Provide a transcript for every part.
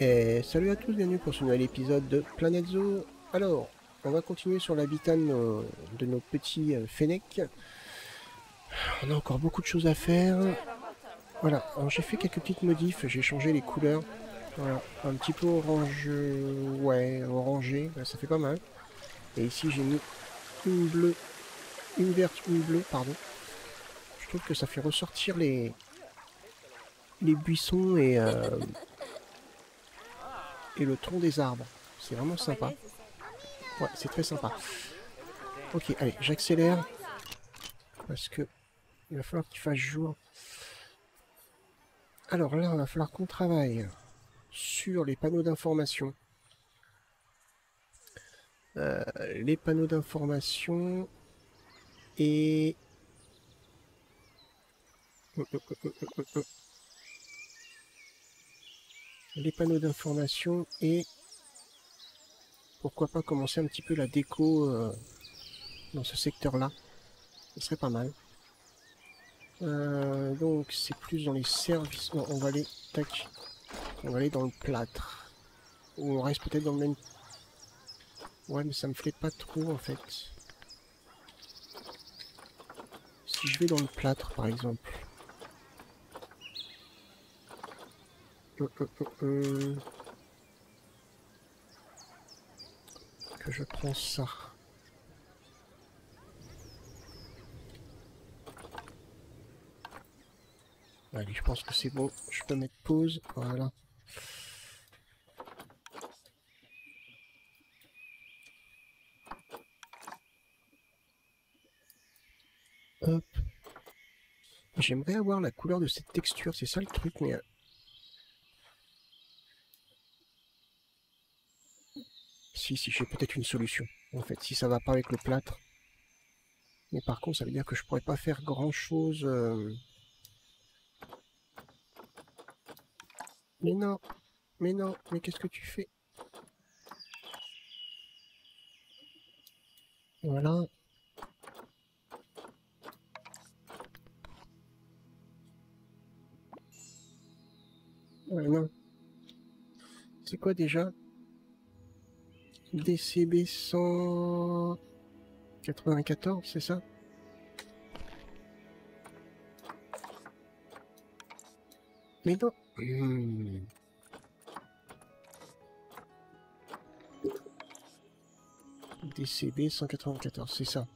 Et salut à tous, bienvenue pour ce nouvel épisode de Planet Zoo. Alors, on va continuer sur l'habitat de nos petits fennecs. On a encore beaucoup de choses à faire. Voilà, alors j'ai fait quelques petites modifs, j'ai changé les couleurs. Voilà, un petit peu orange, ouais, orangé, ça fait pas mal. Et ici j'ai mis une bleue, une verte, une bleue, pardon. Je trouve que ça fait ressortir les buissons et le tronc des arbres. C'est vraiment sympa. Ouais, c'est très sympa. Ok, allez, j'accélère. Parce que il va falloir qu'il fasse jour. Alors là, il va falloir qu'on travaille sur les panneaux d'information. Les panneaux d'information et... Les panneaux d'information et... Pourquoi pas commencer un petit peu la déco dans ce secteur-là. Ce serait pas mal. Donc c'est plus dans les services. Non, on va aller... Tac. On va aller dans le plâtre. Ou on reste peut-être dans le même... Ouais, mais ça me plaît pas trop en fait. Si je vais dans le plâtre par exemple. Que je prends ça. Allez, je pense que c'est bon. Je peux mettre pause. Voilà. Hop. J'aimerais avoir la couleur de cette texture. C'est ça le truc, mais... Si, j'ai peut-être une solution. En fait, si ça va pas avec le plâtre. Mais par contre, ça veut dire que je pourrais pas faire grand-chose... Mais non. Mais non. Mais qu'est-ce que tu fais? Voilà. Ouais, non. C'est quoi déjà? DCB 194, c'est ça? Mais non. DCB 194, c'est ça.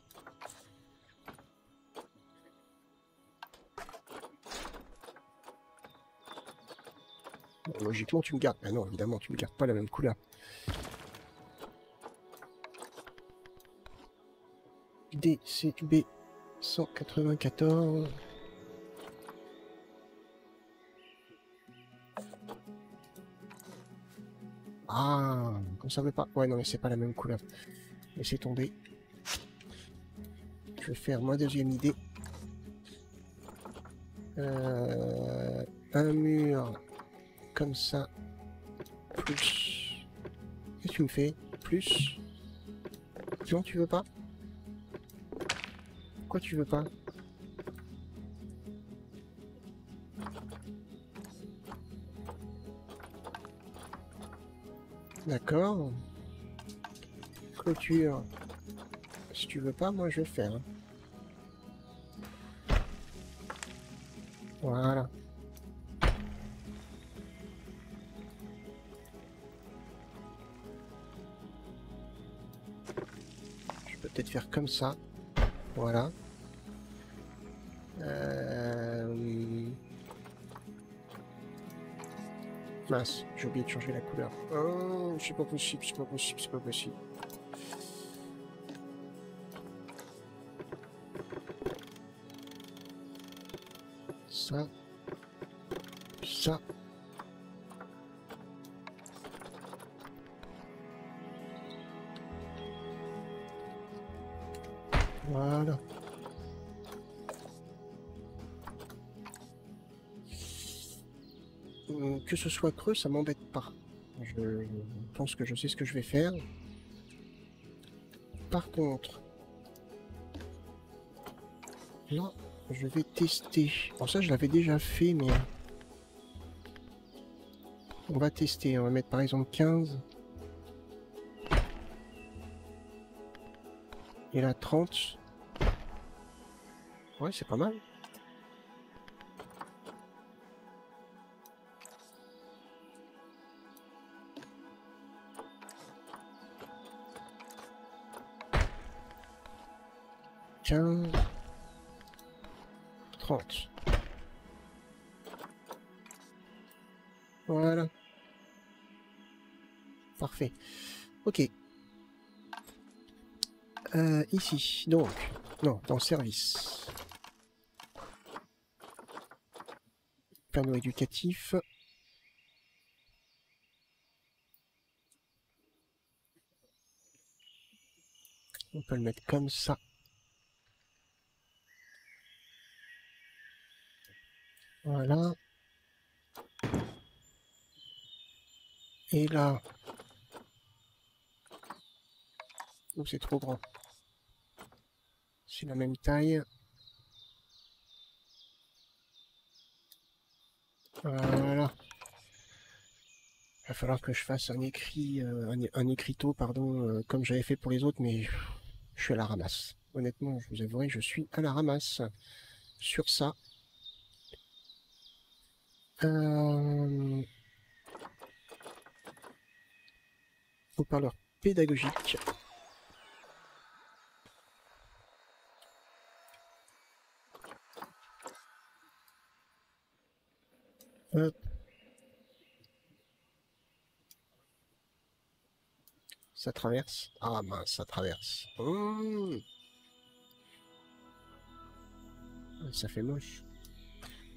Bon, logiquement, tu me gardes. Ah non, évidemment, tu me gardes pas la même couleur. DCB 194. Ah, on savait pas. Ouais, non, mais c'est pas la même couleur. Laissez tomber. Je vais faire ma deuxième idée. Un mur comme ça. Plus. Qu'est-ce que tu me fais? Plus. Non, tu veux pas? Pourquoi tu veux pas? D'accord. Clôture. Si tu veux pas, moi je vais faire. Hein. Voilà. Je peux peut-être faire comme ça. Voilà. Mince, j'ai oublié de changer la couleur. Oh, c'est pas possible, c'est pas possible, c'est pas possible. Ça. Ça. Voilà. Que ce soit creux, ça m'embête pas. Je pense que je sais ce que je vais faire. Par contre, là, je vais tester. Alors ça, je l'avais déjà fait, mais... On va tester, on va mettre par exemple 15. Et là 30. Ouais, c'est pas mal. Tiens. 30. Voilà. Parfait. Ok. Ici, donc. Non, dans service. Panneau éducatif. On peut le mettre comme ça. Voilà. Et là. Oh, c'est trop grand. C'est la même taille. Voilà. Il va falloir que je fasse un écrit, un écriteau, pardon, comme j'avais fait pour les autres, mais je suis à la ramasse. Honnêtement, je vous avouerai, je suis à la ramasse sur ça. Haut-parleur pédagogique. Hop. Ça traverse. Ah mince, ça traverse. Ça fait moche.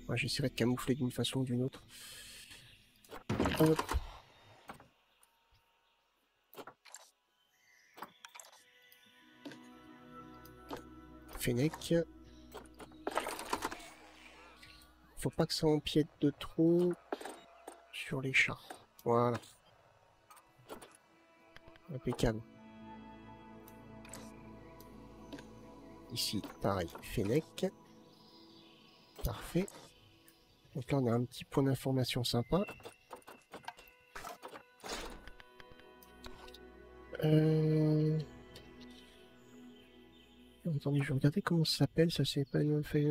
Ouais, j'essaierai de camoufler d'une façon ou d'une autre. Hop. Fennec. Faut pas que ça empiète de trop sur les chats. Voilà. Impeccable. Ici, pareil, Fennec. Parfait. Donc là, on a un petit point d'information sympa. Attendez, je vais regarder comment ça s'appelle. Ça c'est pas une fait.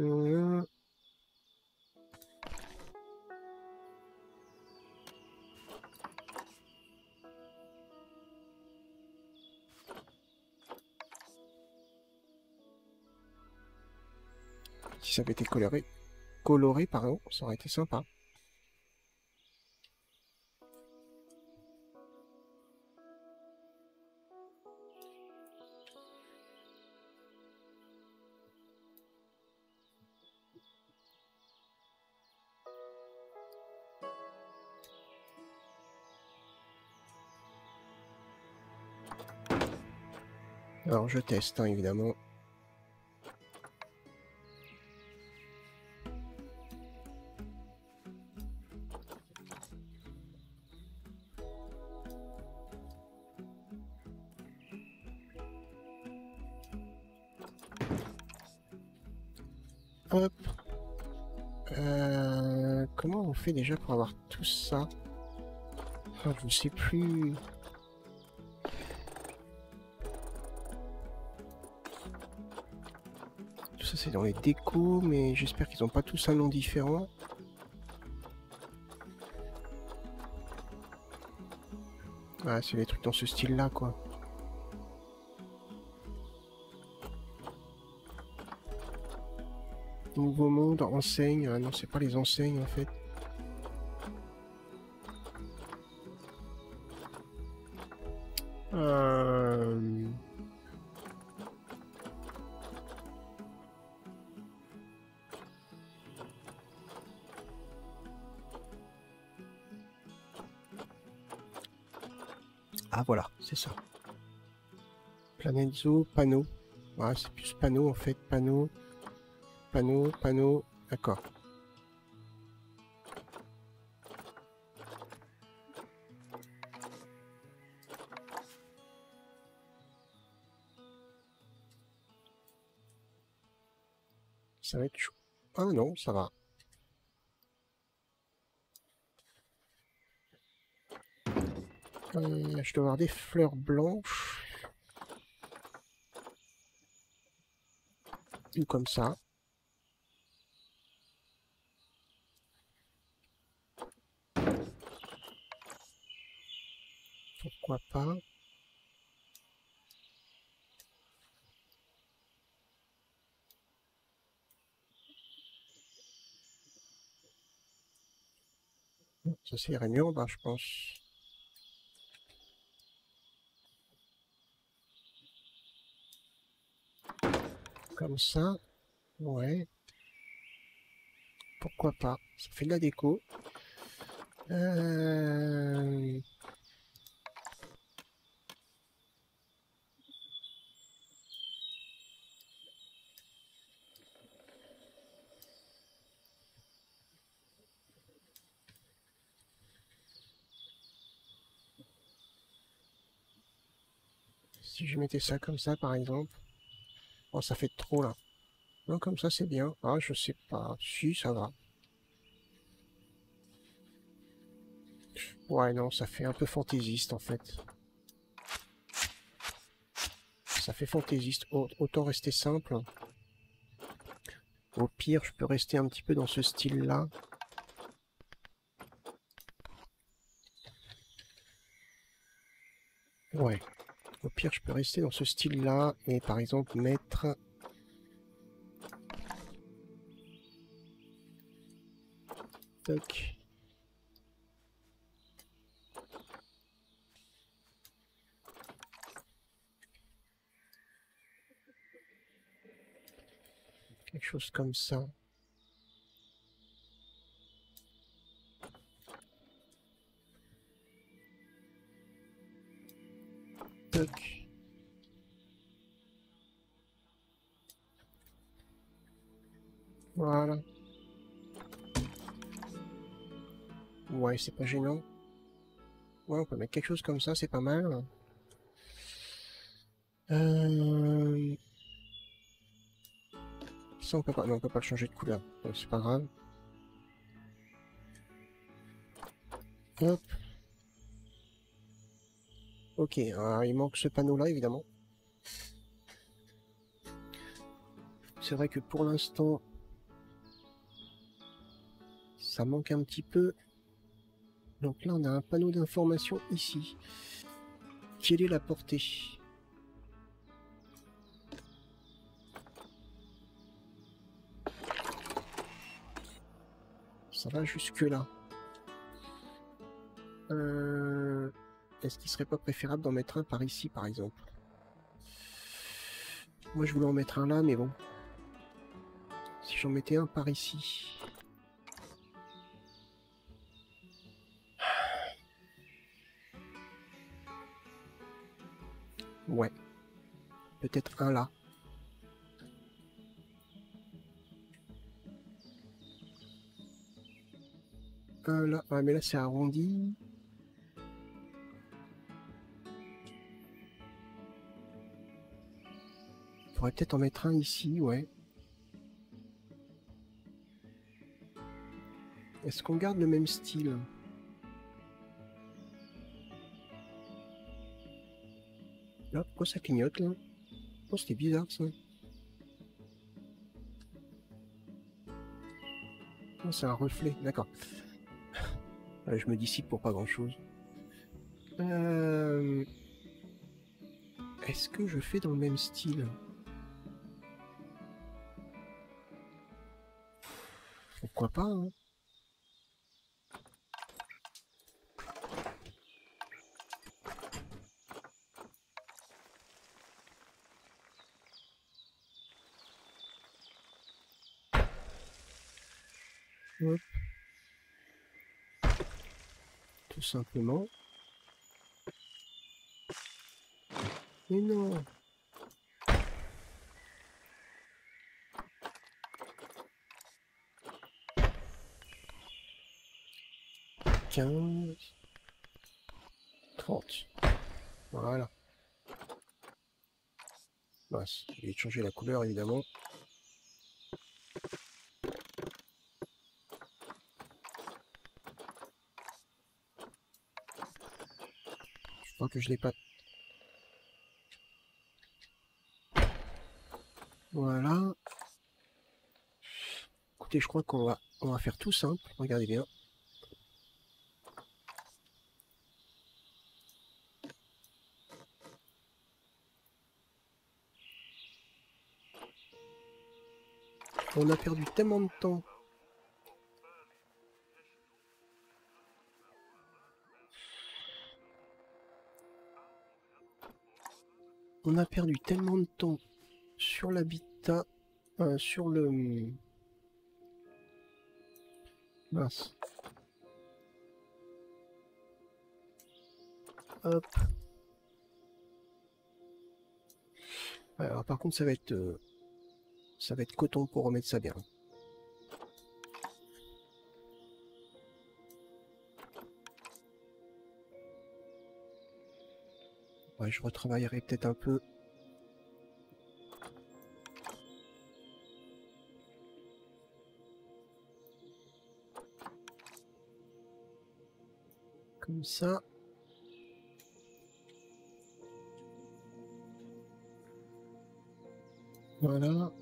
Si ça avait été coloré, pardon, ça aurait été sympa. Alors je teste, hein, évidemment. Hop. Comment on fait déjà pour avoir tout ça? Oh, je ne sais plus. Tout ça c'est dans les décos, mais j'espère qu'ils n'ont pas tous un nom différent. Ah, c'est des trucs dans ce style-là, quoi. Nouveau monde, enseigne. Ah non, c'est pas les enseignes, en fait. Ah, voilà, c'est ça. Planète Zoo, panneau. Ouais, c'est plus panneau, en fait. Panneau, panneau, panneau. D'accord. Ça va être chaud. Ah non, ça va. Je dois avoir des fleurs blanches. Ou comme ça. Pourquoi pas? Ça s'irait mieux en bas, je pense. Comme ça. Ouais. Pourquoi pas? Ça fait de la déco. Si je mettais ça comme ça, par exemple. Oh, ça fait trop, là. Non, comme ça, c'est bien. Ah, je sais pas. Si, ça va. Ouais, non, ça fait un peu fantaisiste, en fait. Ça fait fantaisiste. Autant rester simple. Au pire, je peux rester un petit peu dans ce style-là. Ouais. Au pire, je peux rester dans ce style-là et par exemple mettre... Toc. Quelque chose comme ça. Toc. Voilà. Ouais, c'est pas gênant. Ouais, on peut mettre quelque chose comme ça, c'est pas mal. Ça, on peut pas... Non, on peut pas le changer de couleur. Donc, c'est pas grave. Hop. Ok, alors, il manque ce panneau-là, évidemment. C'est vrai que pour l'instant, ça manque un petit peu. Donc là, on a un panneau d'information ici. Quelle est la portée? Ça va jusque là. Est-ce qu'il serait pas préférable d'en mettre un par ici, par exemple? Moi, je voulais en mettre un là, mais bon. Si j'en mettais un par ici... Ouais. Peut-être un là. Un là. Ah, mais là, c'est arrondi. On pourrait peut-être en mettre un ici, ouais. Est-ce qu'on garde le même style? Là, pourquoi ça clignote, là? Oh, c'était bizarre, ça. Oh, c'est un reflet, d'accord. Je me dissipe pour pas grand-chose. Est-ce que je fais dans le même style? Pourquoi pas, hein? Hop. Tout simplement. Mais non! 15... 30. Voilà. Mince, je vais changer la couleur, évidemment. crois que je l'ai pas. Voilà. Écoutez, je crois on va faire tout simple. Regardez bien. On a perdu tellement de temps. On a perdu tellement de temps sur l'habitat, sur le... Mince. Hop. Alors par contre, ça va être coton pour remettre ça bien. Ouais, je retravaillerai peut-être un peu. Comme ça. Voilà.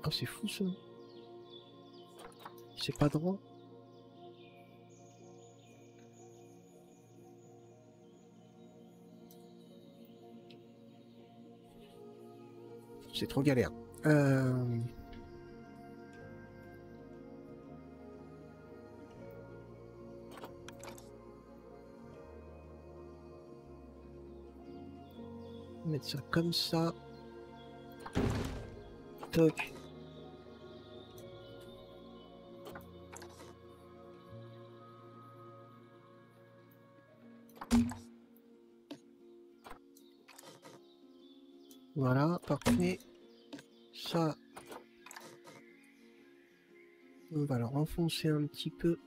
Oh, c'est fou ça. C'est pas droit. C'est trop galère. Mettre ça comme ça. Toc. Voilà, parfait. Ça, on va le renfoncer un petit peu.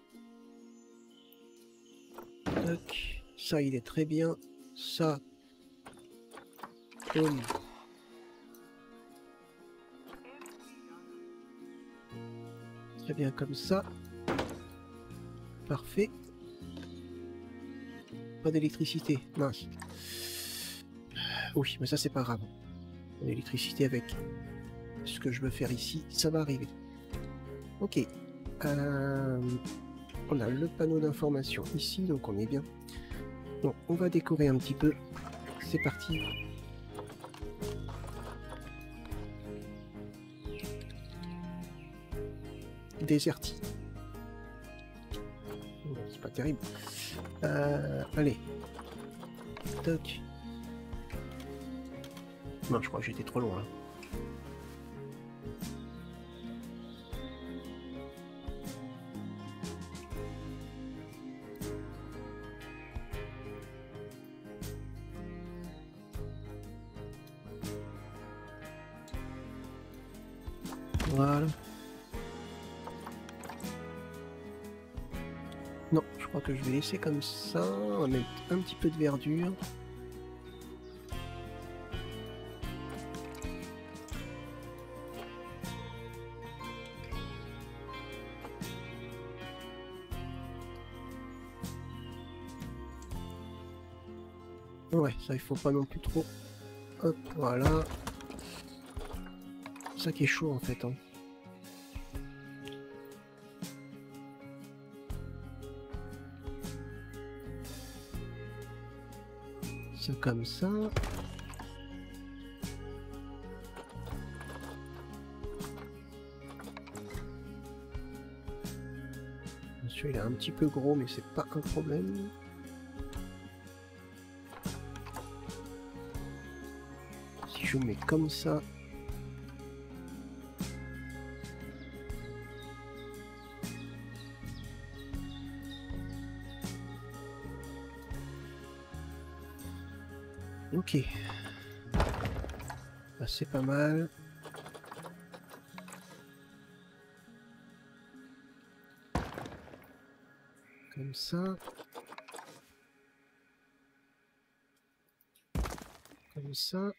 Toc. Ça, il est très bien. Ça, boum. Très bien comme ça. Parfait. Pas d'électricité. Mince. Oui, mais ça c'est pas grave. L'électricité avec ce que je veux faire ici, ça va arriver. Ok. On a le panneau d'information ici, donc on est bien. Donc on va décorer un petit peu. C'est parti. Déserti. C'est pas terrible. Allez. Toc. Non, je crois que j'étais trop loin là. Voilà. Non, je crois que je vais laisser comme ça. On va mettre un petit peu de verdure. Ouais, ça il faut pas non plus trop. Hop, voilà. Ça qui est chaud en fait. Hein. Ça comme ça. Celui-là est un petit peu gros, mais c'est pas un problème. Si je mets comme ça. Ok. Bah, c'est pas mal. Comme ça. Comme ça.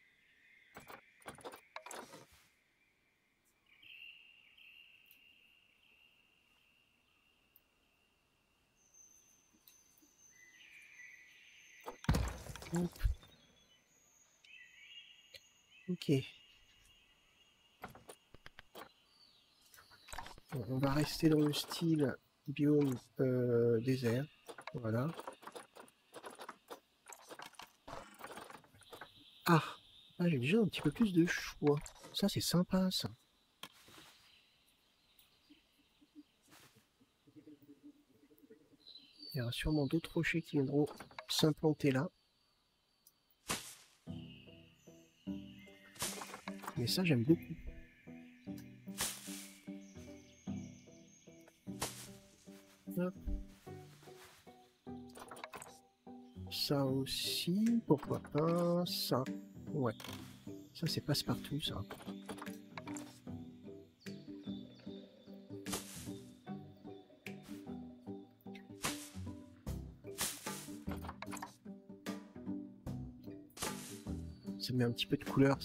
Hop. Ok. Bon, on va rester dans le style biome désert. Voilà. Ah, ah j'ai déjà un petit peu plus de choix. Ça, c'est sympa, ça. Il y aura sûrement d'autres rochers qui viendront s'implanter là. Mais ça, j'aime beaucoup. Hop. Ça aussi, pourquoi pas. Ça, ouais. Ça, c'est passe-partout, ça. Ça met un petit peu de couleur.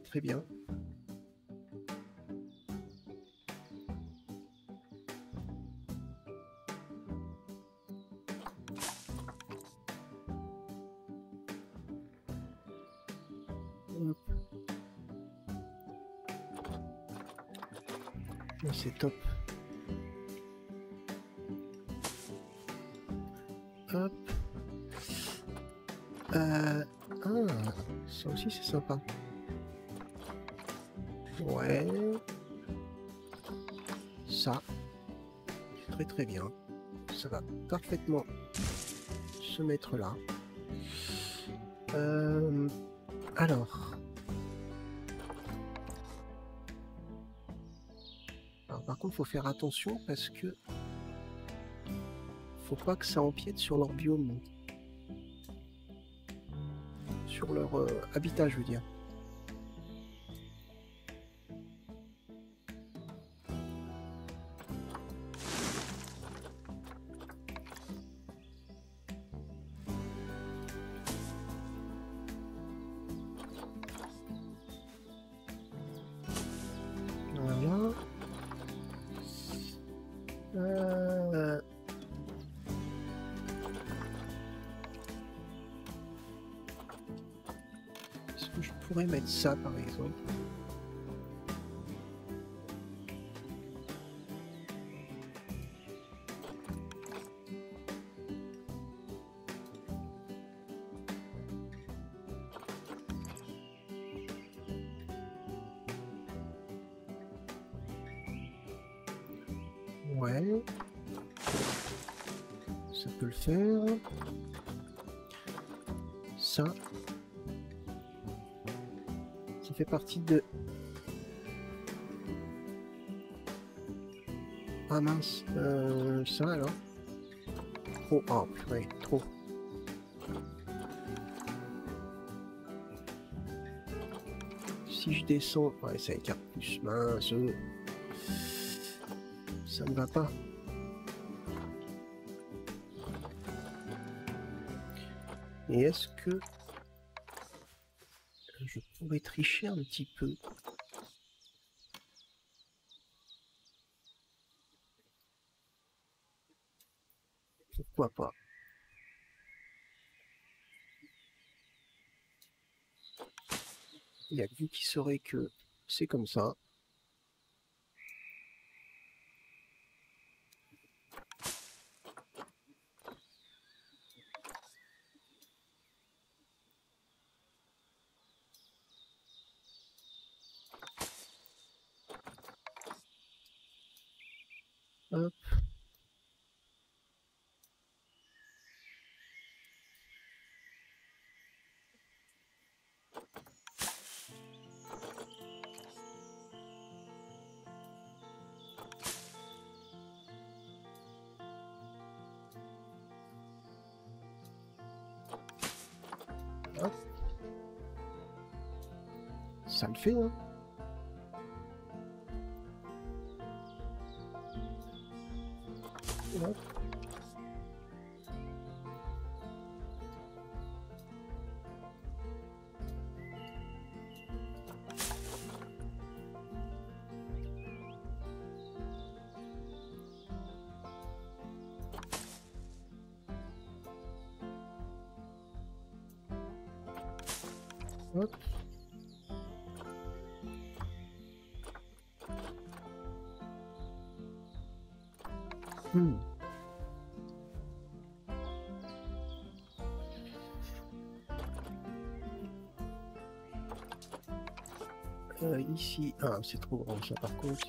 Très bien. C'est top. Hop. Ah, ça aussi c'est sympa. Ouais. Ça. Très très bien. Ça va parfaitement se mettre là. Alors. Par contre, faut faire attention parce que faut pas que ça empiète sur leur biome. Sur leur habitat, je veux dire. Voilà. Est-ce que je pourrais mettre ça par exemple? Ouais. Ça peut le faire. Ça fait partie de... Ah mince, ça alors. Trop, oh purée, trop. Si je descends, ouais ça écarte plus, mince. Ça ne va pas. Et est-ce que je pourrais tricher un petit peu? Pourquoi pas? Il y a que vous qui saurez que c'est comme ça. Hop. Hop. Ça le fait, hein. Hop. Hop. Ici, ah c'est trop grand ça par contre.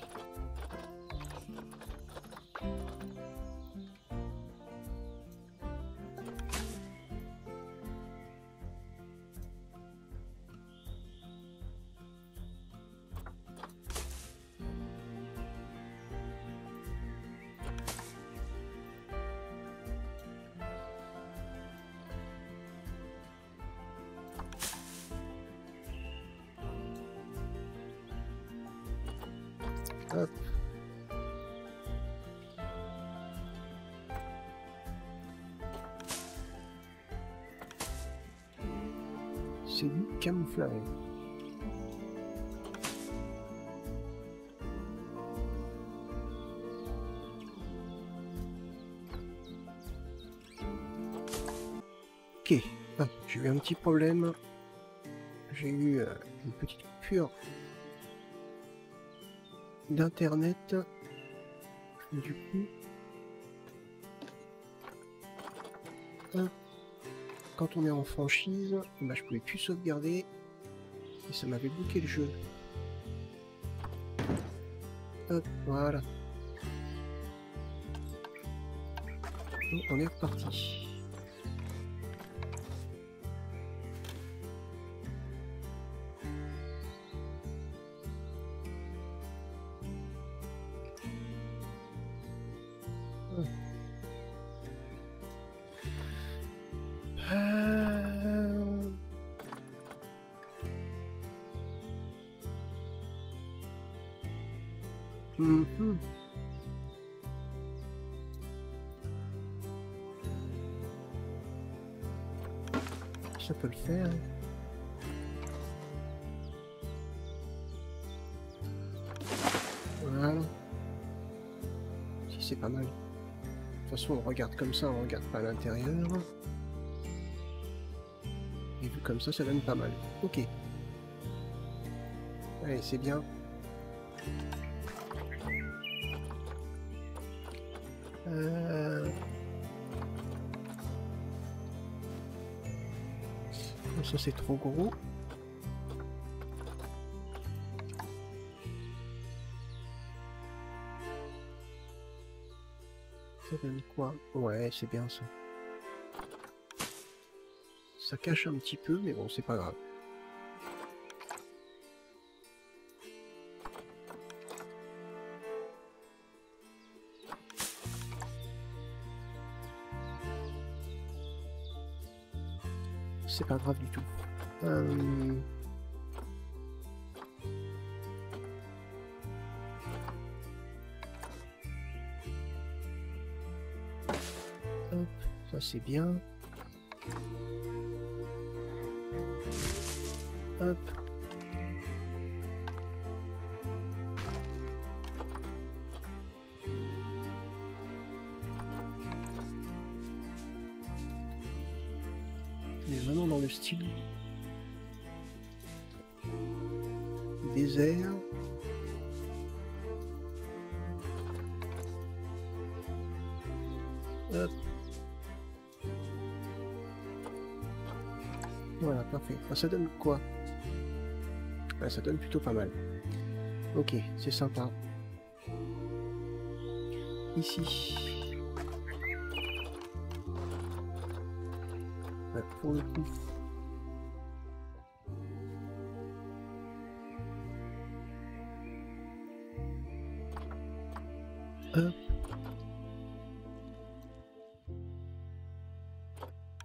Hop. C'est du camouflage. Ok, ah, j'ai eu un petit problème. J'ai eu une petite coupure d'internet. Du coup, quand on est en franchise, bah, je pouvais plus sauvegarder et ça m'avait bloqué le jeu. Hop, voilà. Donc, on est reparti. Ça peut le faire. Voilà. Si c'est pas mal. De toute façon, on regarde comme ça, on regarde pas à l'intérieur. Et vu comme ça donne pas mal. Ok. Allez, c'est bien. Ça c'est trop gros. Ça donne quoi? Ouais, c'est bien ça. Ça cache un petit peu, mais bon, c'est pas grave. C'est pas grave du tout. Hop, ça c'est bien. Hop. On est vraiment dans le style désert. Hop. Voilà, parfait. Ah, ça donne quoi? Ah, ça donne plutôt pas mal. Ok, c'est sympa. Ici. Ouais, pour le coup. Hop.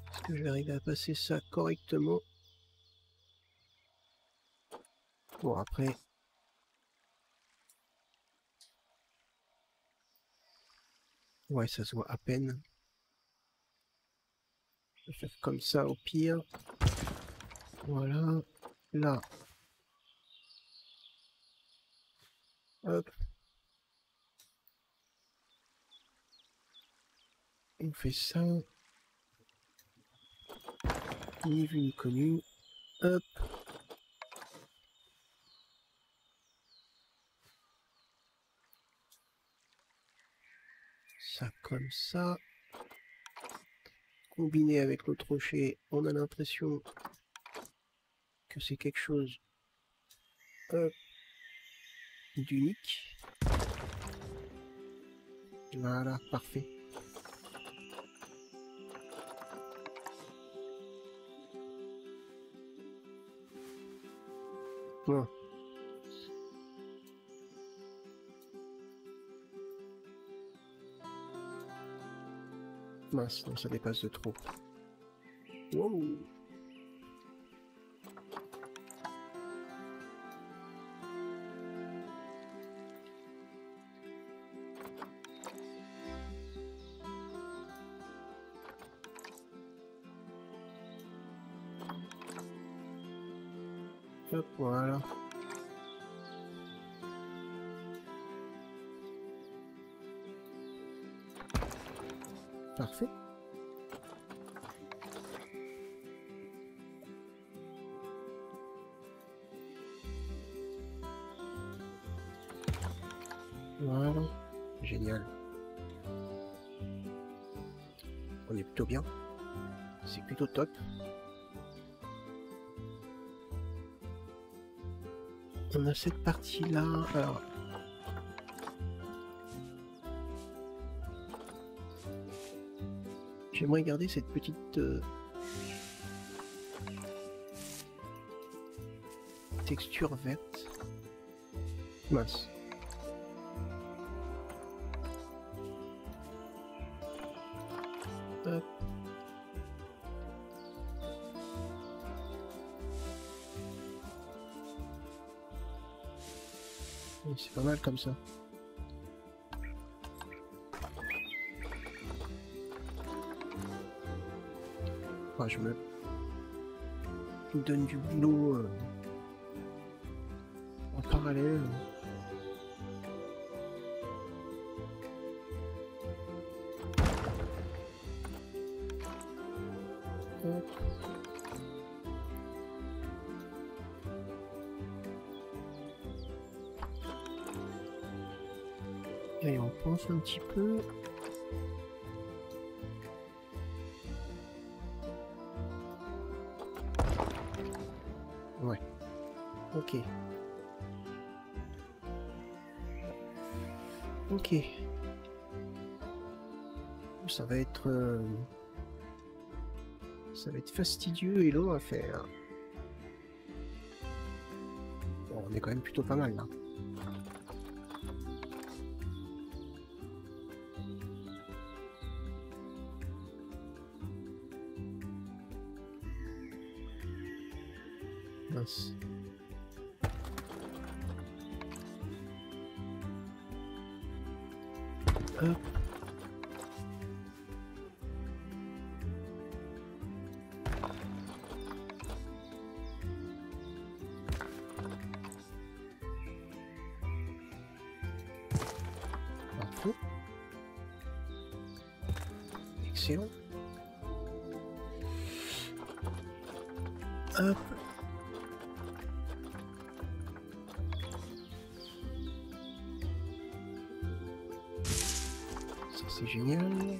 Est-ce que je vais arriver à passer ça correctement? Bon, après... Ouais, ça se voit à peine. Je vais faire comme ça au pire. Voilà. Là. Hop. On fait ça. Ni vu ni connu. Hop. Comme ça. Combiné avec l'autre rocher, on a l'impression que c'est quelque chose d'unique. Voilà, parfait. Bon. Mince, non, ça dépasse de trop. Wow. Hop, voilà. Parfait. Voilà. Génial. On est plutôt bien. C'est plutôt top. On a cette partie-là. Alors, j'aimerais garder cette petite texture verte. Mince. Hop. C'est pas mal comme ça. Ah, je me donne du boulot en parallèle. Hop. Et on pense un petit peu. Ouais. Ok. Ok. Ça va être fastidieux et long à faire. Bon, on est quand même plutôt pas mal là. Mince. Hop. Parfait. Excellent. Hop. Ça c'est génial.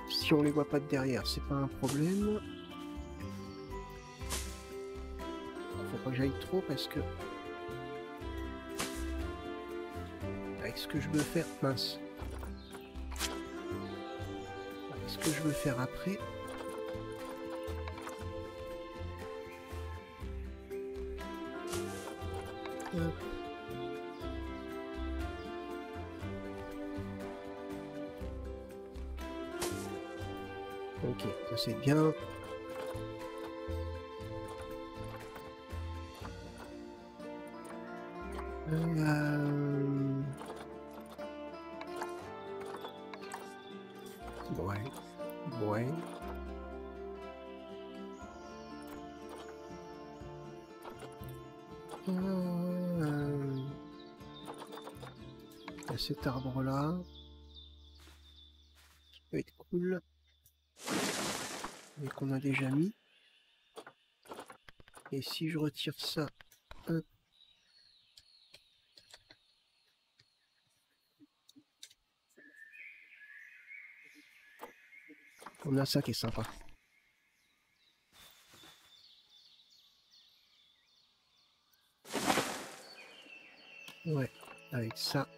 Si on les voit pas de derrière, c'est pas un problème. Faut pas que j'aille trop parce que avec ce que je veux faire, mince. Avec ce que je veux faire après. Hop. Ok, ça c'est bien. Ouais, ouais. Il y a cet arbre-là. Ça peut être cool. Mais qu'on a déjà mis. Et si je retire ça, hop, On a ça qui est sympa. Ouais, avec ça.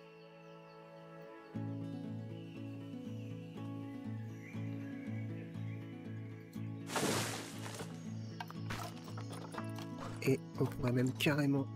Et on pourrait même carrément...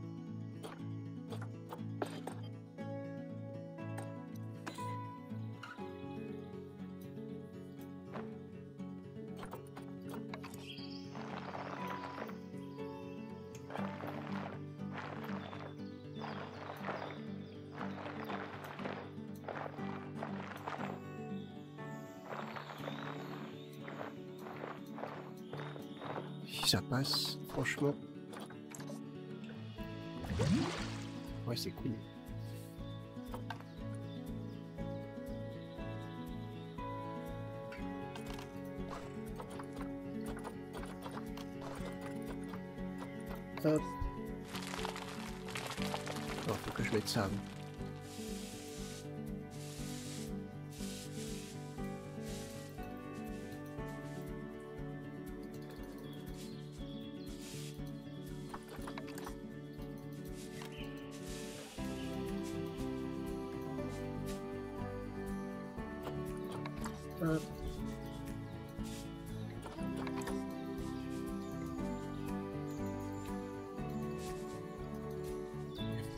Si ça passe, franchement... Ouais, c'est cool. Hop. Non, faut que je mette ça. Hop.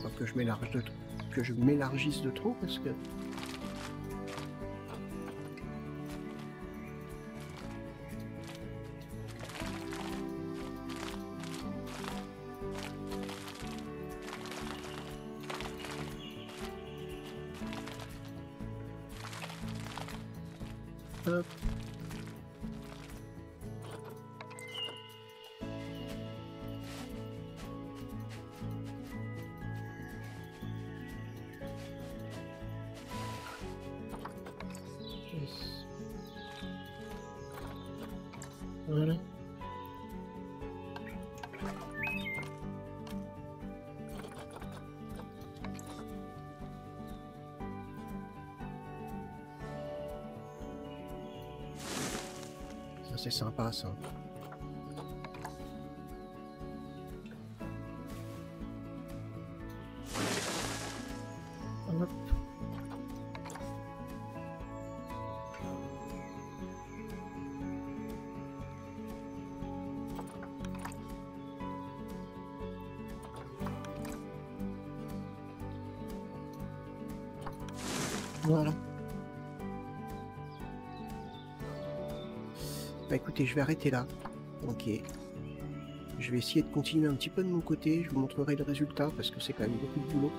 Faut que je m'élargisse de trop parce que... Hop. Voilà. Ça c'est sympa ça. Hop. Voilà. Bah écoutez, je vais arrêter là. Ok. Je vais essayer de continuer un petit peu de mon côté. Je vous montrerai le résultat parce que c'est quand même beaucoup de boulot.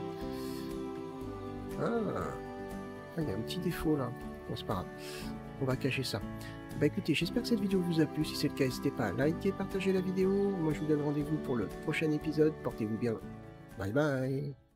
Ah, il y a un petit défaut là. Bon, c'est pas grave. On va cacher ça. Bah écoutez, j'espère que cette vidéo vous a plu. Si c'est le cas, n'hésitez pas à liker, partager la vidéo. Moi, je vous donne rendez-vous pour le prochain épisode. Portez-vous bien. Bye bye.